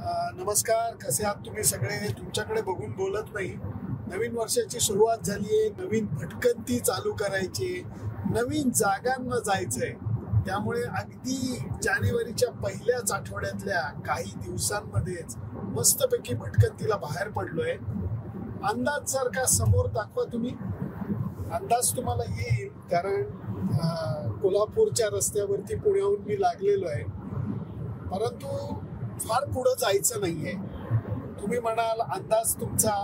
नमस्कार, कसे आहात तुम्ही सगळे? तुमच्याकडे बघून बोलत नाही. नवीन वर्षाची सुरुवात झाली आहे, नवीन भटकंती चालू करायची, नवीन जागांना जायचंय. त्यामुळे अगदी जानेवारीच्या पहिल्याच आठवड्यातल्या काही दिवसांमध्येच मस्तपैकी भटकंतीला बाहेर पडलोय. अंदाज जर का समोर दाखवा तुम्ही, अंदाज तुम्हाला येईल, कारण कोल्हापूरच्या रस्त्यावरती पुण्याहून मी लागलेलो आहे. परंतु फार पुढं जायचं नाहीये. तुम्ही म्हणाल अंदाज तुमचा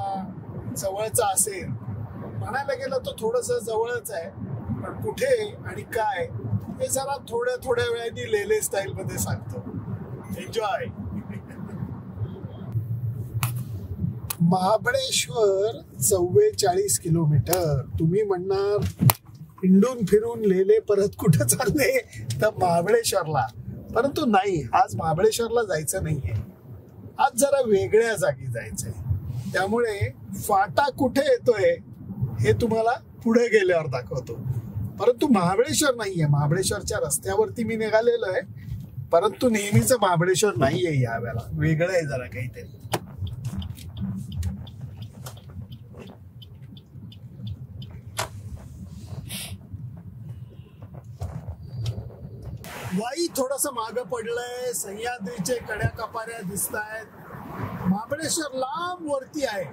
जवळचा असेल, म्हणायला गेलं तर थोडंसं जवळच आहे, पण कुठे आणि काय हे जरा थोड्या वेळाने लेले स्टाईल मध्ये सांगतो. एन्जॉय. महाबळेश्वर 44 किलोमीटर. तुम्ही म्हणणार हिंडून फिरून लेले परत कुठं चालले? तर महाबळेश्वरला. परंतु नाही, आज महाबळेश्वरला जायचं नाहीये. आज जरा वेगळ्या जागी जायचंय. त्यामुळे फाटा कुठे येतोय हे तुम्हाला पुढे गेल्यावर दाखवतो. परंतु महाबळेश्वर नाहीये. महाबळेश्वरच्या रस्त्यावरती मी निघालेलो आहे, परंतु नेहमीच महाबळेश्वर नाहीये. यावेळेला वेगळं आहे जरा काहीतरी. वाई थोडस मागं पडलंय. सह्याद्रीचे कड्या कपाऱ्या दिसत आहेत. महाबळेश्वर लांब वरती आहे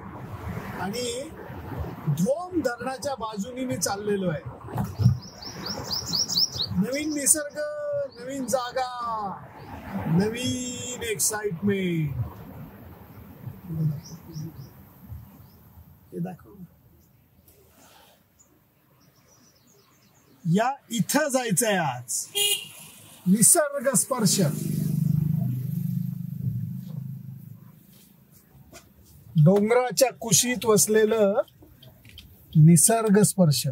आणि धोम धरणाच्या बाजूनी मी चाललेलो आहे. नवीन निसर्ग, नवीन जागा, नवीन एक्साइटमेंट. हे दाखव. या इथं जायचंय आज. निसर्ग स्पर्श. डोंगराच्या कुशीत वसलेलं निसर्ग स्पर्श.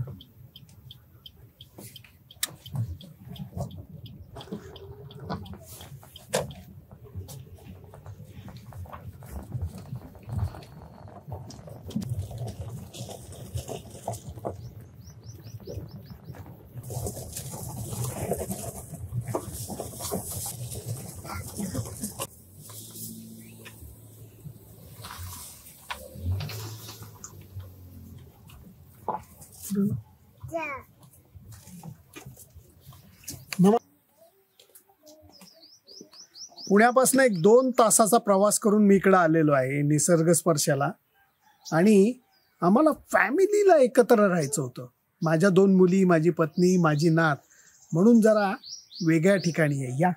पुण्यापासून 1-2 तासाचा प्रवास करून मी इकडे आलेलो आहे निसर्ग स्पर्शाला. आणि आम्हाला फॅमिलीला एकत्र राहायचं होतं. माझ्या 2 मुली, माझी पत्नी, माझी नात. म्हणून जरा वेगळ्या ठिकाणी आहे. या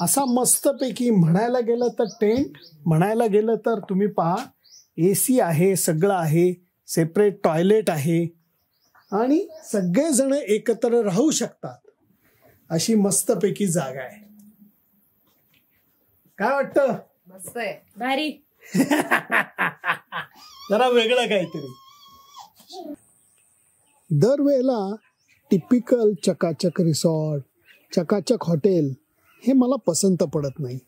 असा मस्तपैकी म्हणायला गेलं तर टेंट, म्हणायला गेलं तर तुम्ही पहा AC आहे, सगळं आहे, सेपरेट टॉयलेट आहे आणि सगळेजण एकत्र राहू शकतात अशी मस्तपैकी जागा आहे. काय वाटतं? मस्त आहे, भारी. जरा वेगळं काहीतरी. दरवेळेला टिपिकल चकाचक रिसॉर्ट, चकाचक हॉटेल हे मला पसंत पडत नाही.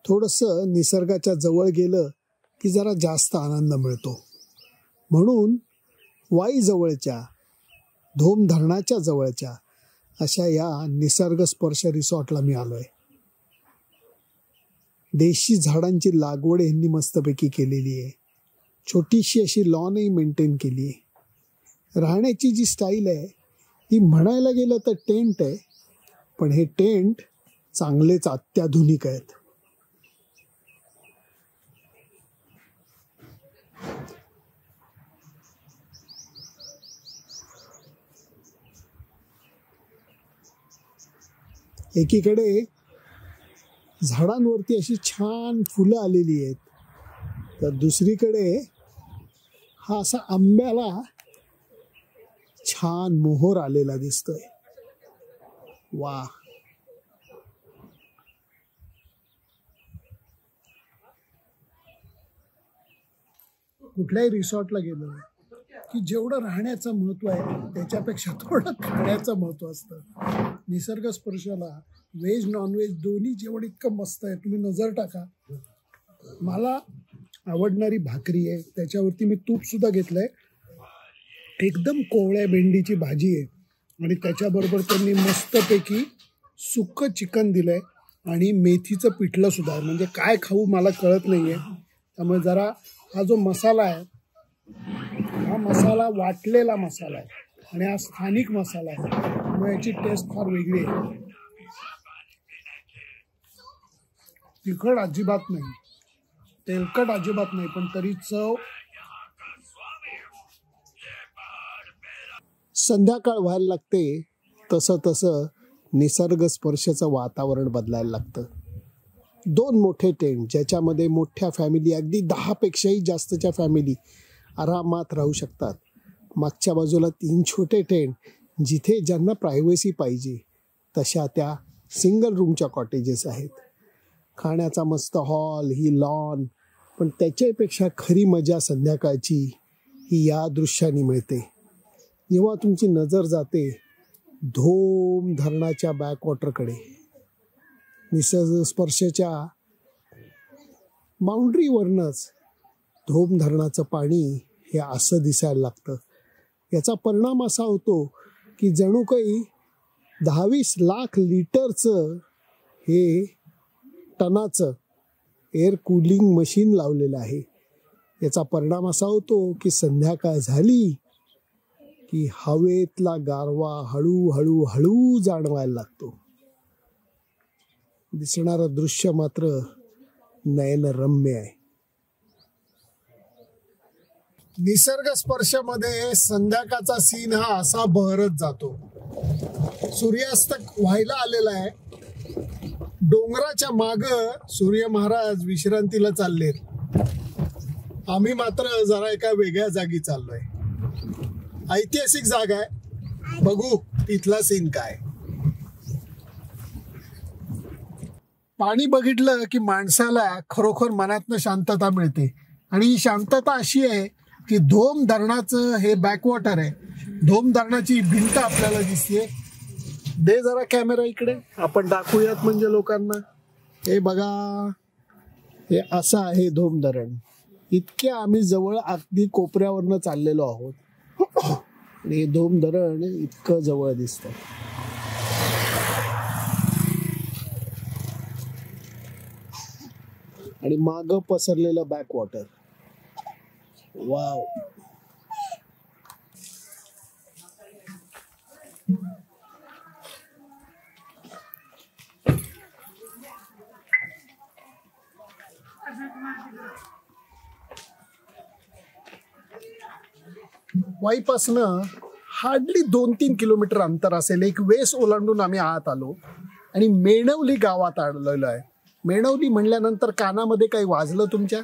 थोडंसं निसर्गाच्या जवळ गेलं की जरा जास्त आनंद मिळतो. म्हणून वाई जवळच्या, धोम धरणाच्या जवळच्या अशा या निसर्ग स्पर्श रिसॉर्टला मी आलोय. देशी झाडांची लागवड यांनी मस्तपैकी केलेली आहे. छोटीशी अशी लॉनही मेंटेन केली आहे. राहण्याची जी स्टाईल आहे ती म्हणायला गेलं तर टेंट आहे, पण हे टेंट चांगलेच अत्याधुनिक आहेत. एकीकडे झाडांवरती अशी छान फुलं आलेली आहेत, तर दुसरीकडे हा असा आंब्याला छान मोहर आलेला दिसतोय. वा. कुठल्याही रिसॉर्टला गेलो की जेवढं राहण्याचं महत्व आहे त्याच्यापेक्षा थोडं खाण्याचं महत्व असतं. निसर्ग स्पर्शाला व्हेज नॉनव्हेज दोन्ही जेवढं इतकं मस्त आहे. तुम्ही नजर टाका. मला आवडणारी भाकरी आहे, त्याच्यावरती मी तूप सुद्धा घेतलंय, एकदम कोवळ्या भेंडीची भाजी आहे आणि त्याच्याबरोबर त्यांनी मस्तपैकी सुक्कं चिकन दिलंय आणि मेथीचं पिठलं सुद्धा आहे. म्हणजे काय खाऊ मला कळत नाहीये. त्यामुळे जरा हा जो मसाला आहे, हा मसाला वाटलेला मसाला आहे आणि हा स्थानिक मसाला आहे, त्यामुळे याची टेस्ट फार वेगळी आहे. तिखट अजिबात नाही, तेलकट अजिबात नाही, पण तरी चव. संध्याकाळ व्हायला लागते तसं तसं निसर्ग स्पर्शाचं वातावरण बदलायला लागतं. 2 मोठे टेंट ज्याच्यामध्ये मोठ्या फॅमिली, अगदी 10 पेक्षाही जास्तच्या फॅमिली आरामात राहू शकतात. मागच्या बाजूला 3 छोटे टेंट जिथे ज्यांना प्रायव्हसी पाहिजे तशा त्या सिंगल रूमच्या कॉटेजेस आहेत. खाण्याचा मस्त हॉल, ही लॉन, पण त्याच्यापेक्षा खरी मजा संध्याकाळची ही या दृश्याने मिळते जेव्हा तुमची नजर जाते धोम धरणाच्या बॅकवॉटरकडे. निसर्ग स्पर्शाच्या बाउंड्रीवरनच धोम धरणाचं पाणी हे असं दिसायला लागतं. याचा परिणाम असा होतो की जणू काही 10-20 लाख लिटरचं हे टनाचं एअर कूलिंग मशीन लावलेलं आहे. याचा परिणाम असा होतो की संध्याकाळ झाली की हवेतला गारवा हळूहळू हळू जाणवायला लागतो. दिसणारं दृश्य मात्र नयनरम्य आहे. निसर्ग स्पर्शामध्ये संध्याकाळचा सीन हा असा बहरत जातो. सूर्यास्त व्हायला आलेला आहे. डोंगराच्या माग सूर्य महाराज विश्रांतीला चाललेत. आम्ही मात्र जरा एका वेगळ्या जागी चाललोय. ऐतिहासिक जागा आहे, बघू तिथला सीन काय. पाणी बघितलं की माणसाला खरोखर मनातनं शांतता मिळते आणि ही शांतता अशी आहे की धोम धरणाचं हे बॅकवॉटर आहे. धोम धरणाची भिंत आपल्याला दिसते. दे जरा कॅमेरा इकडे, आपण दाखवूयात म्हणजे लोकांना. हे बघा, हे असं आहे धोम धरण. इतक्या आम्ही जवळ अगदी कोपऱ्यावरनं चाललेलो आहोत आणि धोम धरण इतकं जवळ दिसतं. आणि माग पसरलेलं बॅकवॉटर. वाव. वाईपासनं हार्डली 2-3 किलोमीटर अंतर असेल. एक वेस ओलांडून आम्ही आत आलो आणि मेणवली गावात आलेलो आहे. मेणवली म्हणल्यानंतर कानामध्ये काही वाजलं तुमच्या?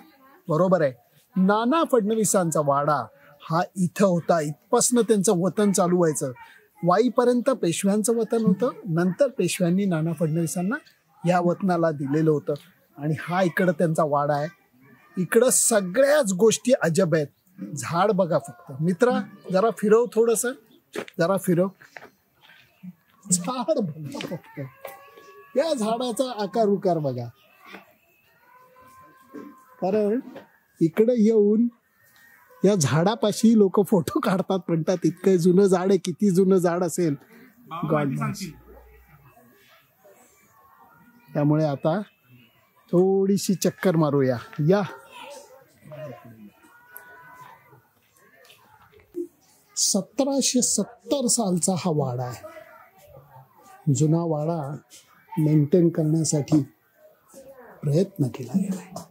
बरोबर आहे, नाना फडणवीसांचा वाडा हा इथं होता. इथपासनं त्यांचं वतन चालू व्हायचं. वाईपर्यंत पेशव्यांचं वतन होतं. नंतर पेशव्यांनी नाना फडणवीसांना या वतनाला दिलेलं होतं आणि हा इकडं त्यांचा वाडा आहे. इकडं सगळ्याच गोष्टी अजब आहेत. झाड बघा फक्त. मित्रा जरा फिरव, थोडस जरा फिरव. झाड बघा फक्त. या झाडाचा आकार उकार बघा. कारण इकडे येऊन या झाडापाशी लोक फोटो काढतात. म्हणतात इतकं जुनं झाड आहे. किती जुनं झाड असेल गॉड नोस. त्यामुळे आता थोडीशी चक्कर मारूया. या 1770 सालचा हा वाडा आहे. जुना वाडा मेंटेन करण्यासाठी प्रयत्न केला गेला आहे.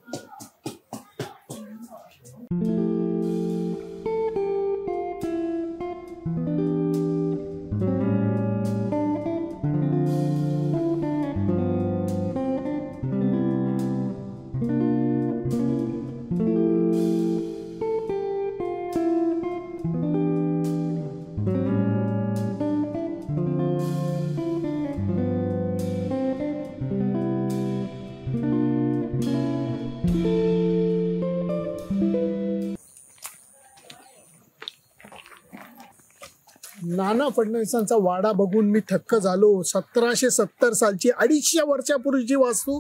नाना फडणवीसांचा वाडा बघून मी थक्क झालो. 1770 सालची 250 वर्षापूर्वीची वास्तू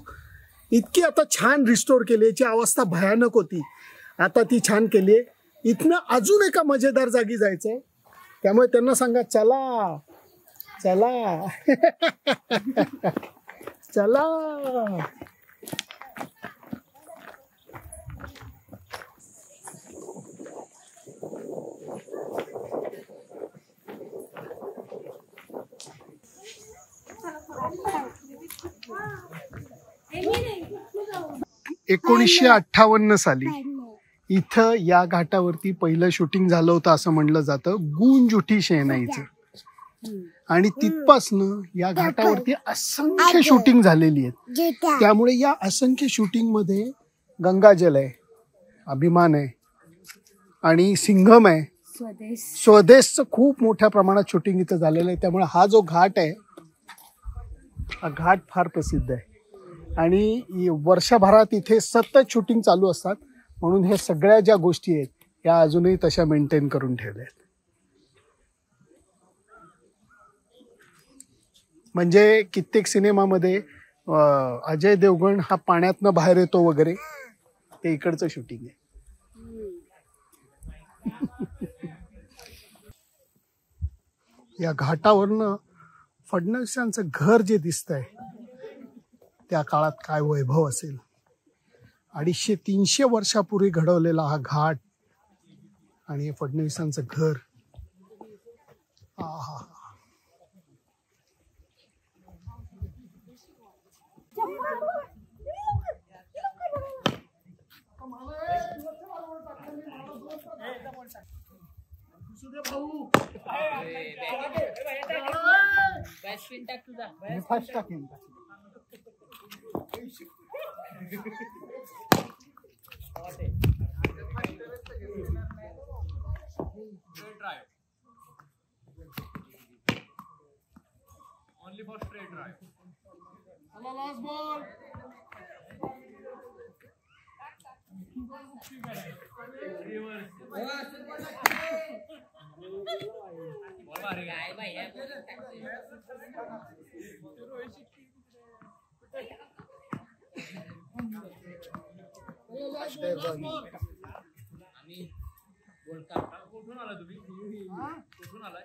इतकी आता छान रिस्टोर केली. याची अवस्था भयानक होती. आता ती छान केली आहे. इथनं अजून एका मजेदार जागी जायचंय, त्यामुळे त्यांना सांगा चला चला चला. एकोणीसशे 58 साली इथं या घाटावरती पहिलं शूटिंग झालं होतं असं म्हणलं जातं, गूंज उठी शहनाईचं. आणि तिथपासनं या घाटावरती असंख्य शूटिंग झालेली आहेत. त्यामुळे या असंख्य शूटिंग मध्ये गंगाजल आहे, अभिमान आहे आणि सिंघम आहे, स्वदेशचं खूप मोठ्या प्रमाणात शूटिंग इथं झालेलं आहे. त्यामुळे हा जो घाट आहे, हा घाट फार प्रसिद्ध आहे आणि वर्षभरात इथे सतत शूटिंग चालू असतात. म्हणून हे सगळ्या ज्या गोष्टी आहेत या अजूनही तशा मेंटेन करून ठेवल्या आहेत. म्हणजे कित्येक सिनेमामध्ये अजय देवगण हा पाण्यातनं बाहेर येतो वगैरे, ते इकडचं शूटिंग आहे. या घाटावरनं फडणवीसांचं घर जे दिसतंय त्या काळात काय वैभव असेल. 250-300 वर्षापूर्वी घडवलेला हा घाट आणि फडणवीसांचं घर. आहा. Only for straight drive. Hello, last ball. कुठून आला तुम्ही? कुठून आलाय?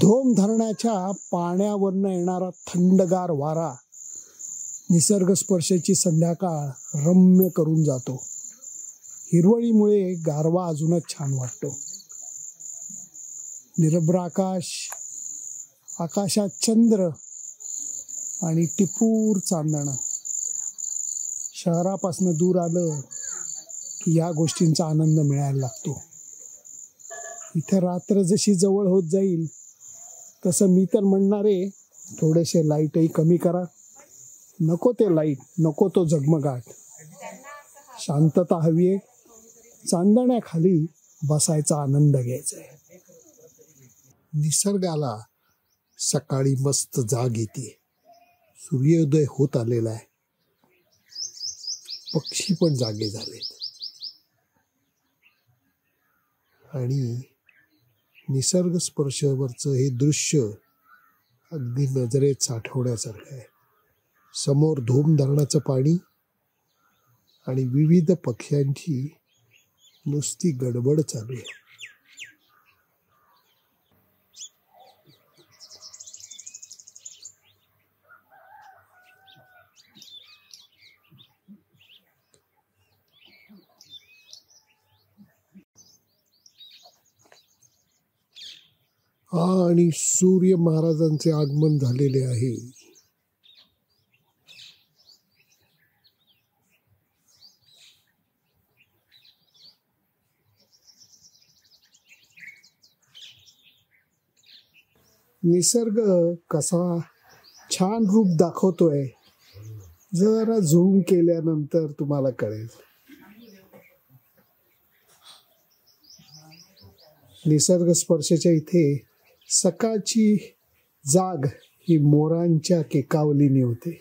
धोम धरणाच्या पाण्यावरनं येणारा थंडगार वारा निसर्ग स्पर्शाची संध्याकाळ रम्य करून जातो. हिरवळीमुळे गारवा अजूनच छान वाटतो. निरभ्र आकाश, आकाशात चंद्र आणि टिपूर चांदणं. शहरापासून दूर आलं की या गोष्टींचा आनंद मिळायला लागतो. इथे रात्र जशी जवळ होत जाईल तसं मी तर म्हणणारे थोडेसे लाईटही कमी करा. नको ते लाईट, नको तो झगमगाट. शांतता हवी आहे. चांदण्याखाली बसायचा आनंद घ्यायचा आहे. निसर्गाला सकाळी मस्त जाग येते. सूर्योदय होत आलेला आहे. पक्षी पण जागे झालेत आणि निसर्ग स्पर्शावरचं हे दृश्य अगदी नजरेत साठवण्यासारखं आहे. समोर धोम धरणाचं पाणी आणि विविध पक्ष्यांची नुसती गडबड चालू आहे. आणि सूर्य महाराजांचे आगमन झालेले आहे. निसर्ग कसा छान रूप दाखवतोय जरा झूम केल्यानंतर तुम्हाला कळेल. निसर्ग स्पर्शाच्या इथे सकाळची जाग ही मोरांच्या केकावलीने होते.